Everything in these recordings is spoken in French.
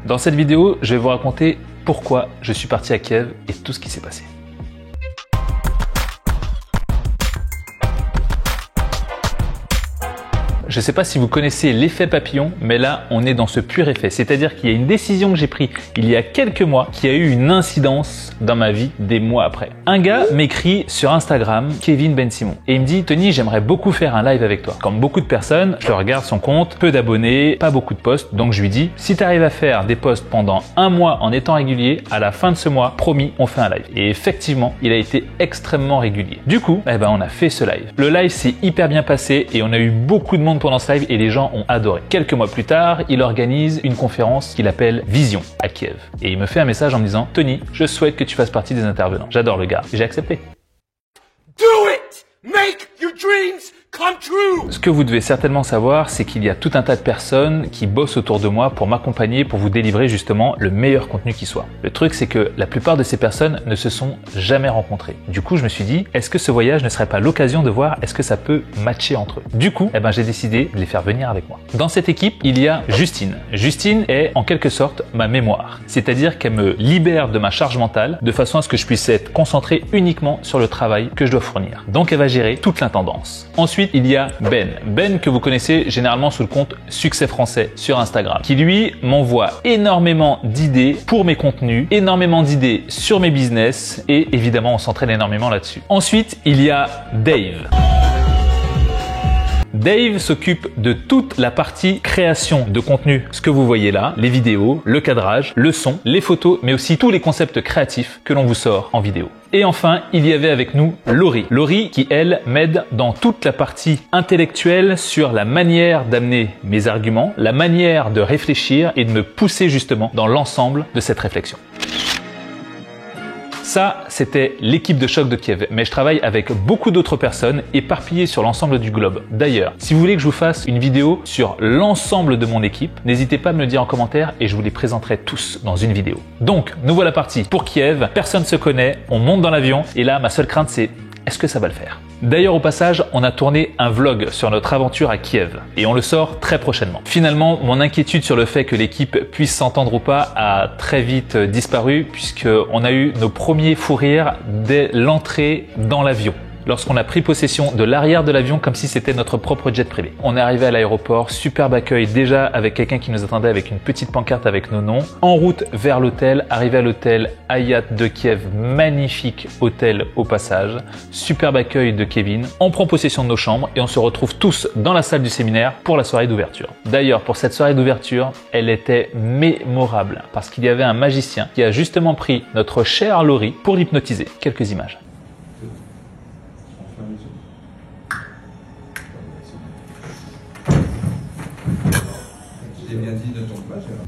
Dans cette vidéo, je vais vous raconter pourquoi je suis parti à Kiev et tout ce qui s'est passé. Je ne sais pas si vous connaissez l'effet papillon, mais là, on est dans ce pur effet. C'est-à-dire qu'il y a une décision que j'ai prise il y a quelques mois qui a eu une incidence dans ma vie des mois après. Un gars m'écrit sur Instagram, Kevin Ben Simon, et il me dit « Tony, j'aimerais beaucoup faire un live avec toi. » Comme beaucoup de personnes, je regarde son compte, peu d'abonnés, pas beaucoup de posts, donc je lui dis « Si tu arrives à faire des posts pendant un mois en étant régulier, à la fin de ce mois, promis, on fait un live. » Et effectivement, il a été extrêmement régulier. Du coup, on a fait ce live. Le live s'est hyper bien passé et on a eu beaucoup de monde pendant ce live et les gens ont adoré. Quelques mois plus tard, il organise une conférence qu'il appelle Vision à Kiev. Et il me fait un message en me disant « Tony, je souhaite que tu fasses partie des intervenants. » J'adore le gars. J'ai accepté. Do it! Make your dreams come true! Ce que vous devez certainement savoir, c'est qu'il y a tout un tas de personnes qui bossent autour de moi pour m'accompagner, pour vous délivrer justement le meilleur contenu qui soit. Le truc, c'est que la plupart de ces personnes ne se sont jamais rencontrées. Du coup, je me suis dit, est-ce que ce voyage ne serait pas l'occasion de voir est-ce que ça peut matcher entre eux? Du coup, j'ai décidé de les faire venir avec moi. Dans cette équipe, il y a Justine. Justine est en quelque sorte ma mémoire. C'est-à-dire qu'elle me libère de ma charge mentale de façon à ce que je puisse être concentré uniquement sur le travail que je dois fournir. Donc, elle va gérer toute l'intendance. Ensuite, il y a Ben que vous connaissez généralement sous le compte Succès Français sur Instagram, qui lui m'envoie énormément d'idées pour mes contenus, énormément d'idées sur mes business et évidemment on s'entraîne énormément là-dessus. Ensuite, il y a Dave. Dave s'occupe de toute la partie création de contenu, ce que vous voyez là, les vidéos, le cadrage, le son, les photos, mais aussi tous les concepts créatifs que l'on vous sort en vidéo. Et enfin, il y avait avec nous Laurie. Laurie qui, elle, m'aide dans toute la partie intellectuelle sur la manière d'amener mes arguments, la manière de réfléchir et de me pousser justement dans l'ensemble de cette réflexion. Ça, c'était l'équipe de choc de Kiev, mais je travaille avec beaucoup d'autres personnes éparpillées sur l'ensemble du globe. D'ailleurs, si vous voulez que je vous fasse une vidéo sur l'ensemble de mon équipe, n'hésitez pas à me le dire en commentaire et je vous les présenterai tous dans une vidéo. Donc, nous voilà partis pour Kiev, personne ne se connaît, on monte dans l'avion et là, ma seule crainte c'est est-ce que ça va le faire? D'ailleurs, au passage, on a tourné un vlog sur notre aventure à Kiev et on le sort très prochainement. Finalement, mon inquiétude sur le fait que l'équipe puisse s'entendre ou pas a très vite disparu puisqu'on a eu nos premiers fous rires dès l'entrée dans l'avion. Lorsqu'on a pris possession de l'arrière de l'avion comme si c'était notre propre jet privé. On est arrivé à l'aéroport, superbe accueil déjà avec quelqu'un qui nous attendait avec une petite pancarte avec nos noms. En route vers l'hôtel, arrivé à l'hôtel Hyatt de Kiev, magnifique hôtel au passage. Superbe accueil de Kevin. On prend possession de nos chambres et on se retrouve tous dans la salle du séminaire pour la soirée d'ouverture. D'ailleurs, pour cette soirée d'ouverture, elle était mémorable parce qu'il y avait un magicien qui a justement pris notre chère Laurie pour l'hypnotiser. Quelques images.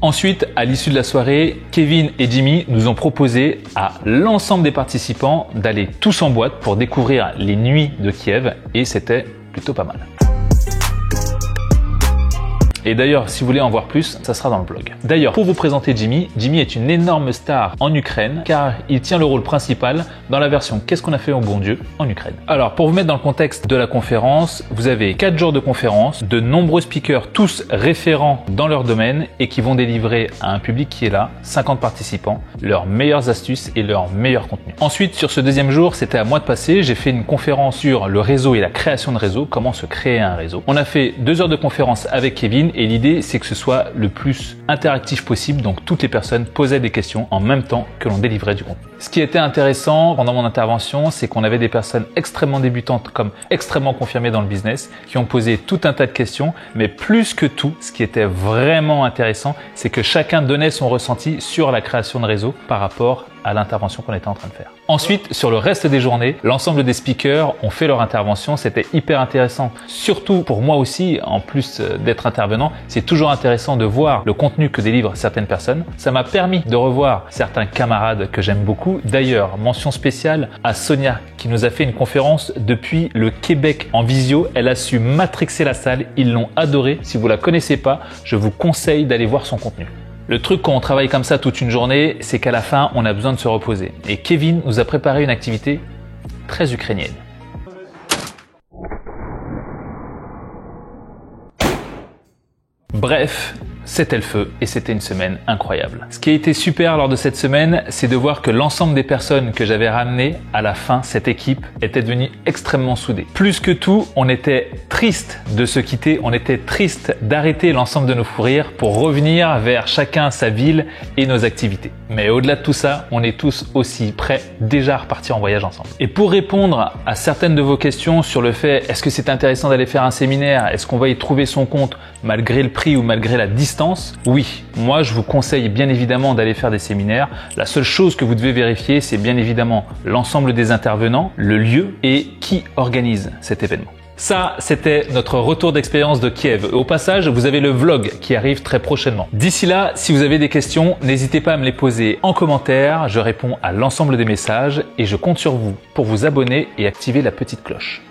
Ensuite, à l'issue de la soirée, Kevin et Jimmy nous ont proposé à l'ensemble des participants d'aller tous en boîte pour découvrir les nuits de Kiev et c'était plutôt pas mal. Et d'ailleurs, si vous voulez en voir plus, ça sera dans le blog. D'ailleurs, pour vous présenter Jimmy, Jimmy est une énorme star en Ukraine car il tient le rôle principal dans la version Qu'est-ce qu'on a fait au bon Dieu en Ukraine. Alors, pour vous mettre dans le contexte de la conférence, vous avez 4 jours de conférence, de nombreux speakers, tous référents dans leur domaine et qui vont délivrer à un public qui est là, 50 participants, leurs meilleures astuces et leurs meilleurs contenus. Ensuite, sur ce deuxième jour, c'était à moi de passer, j'ai fait une conférence sur le réseau et la création de réseau, comment se créer un réseau. On a fait 2 heures de conférence avec Kevin et l'idée c'est que ce soit le plus interactif possible, donc toutes les personnes posaient des questions en même temps que l'on délivrait du contenu. Ce qui était intéressant pendant mon intervention, c'est qu'on avait des personnes extrêmement débutantes comme extrêmement confirmées dans le business qui ont posé tout un tas de questions, mais plus que tout, ce qui était vraiment intéressant, c'est que chacun donnait son ressenti sur la création de réseau par rapport à l'intervention qu'on était en train de faire. Ensuite, sur le reste des journées, l'ensemble des speakers ont fait leur intervention. C'était hyper intéressant. Surtout pour moi aussi, en plus d'être intervenant, c'est toujours intéressant de voir le contenu que délivrent certaines personnes. Ça m'a permis de revoir certains camarades que j'aime beaucoup. D'ailleurs, mention spéciale à Sonia qui nous a fait une conférence depuis le Québec en visio. Elle a su matrixer la salle. Ils l'ont adoré. Si vous la connaissez pas, je vous conseille d'aller voir son contenu. Le truc quand on travaille comme ça toute une journée, c'est qu'à la fin, on a besoin de se reposer. Et Kevin nous a préparé une activité très ukrainienne. Bref, c'était le feu et c'était une semaine incroyable. Ce qui a été super lors de cette semaine, c'est de voir que l'ensemble des personnes que j'avais ramenées, à la fin, cette équipe était devenue extrêmement soudée. Plus que tout, on était triste de se quitter, on était triste d'arrêter l'ensemble de nos fous rires pour revenir vers chacun sa ville et nos activités. Mais au-delà de tout ça, on est tous aussi prêts déjà à repartir en voyage ensemble. Et pour répondre à certaines de vos questions sur le fait est-ce que c'est intéressant d'aller faire un séminaire, est-ce qu'on va y trouver son compte malgré le prix ou malgré la distance, oui, moi je vous conseille bien évidemment d'aller faire des séminaires. La seule chose que vous devez vérifier, c'est bien évidemment l'ensemble des intervenants, le lieu et qui organise cet événement. Ça, c'était notre retour d'expérience de Kiev. Au passage, vous avez le vlog qui arrive très prochainement. D'ici là, si vous avez des questions, n'hésitez pas à me les poser en commentaire. Je réponds à l'ensemble des messages et je compte sur vous pour vous abonner et activer la petite cloche.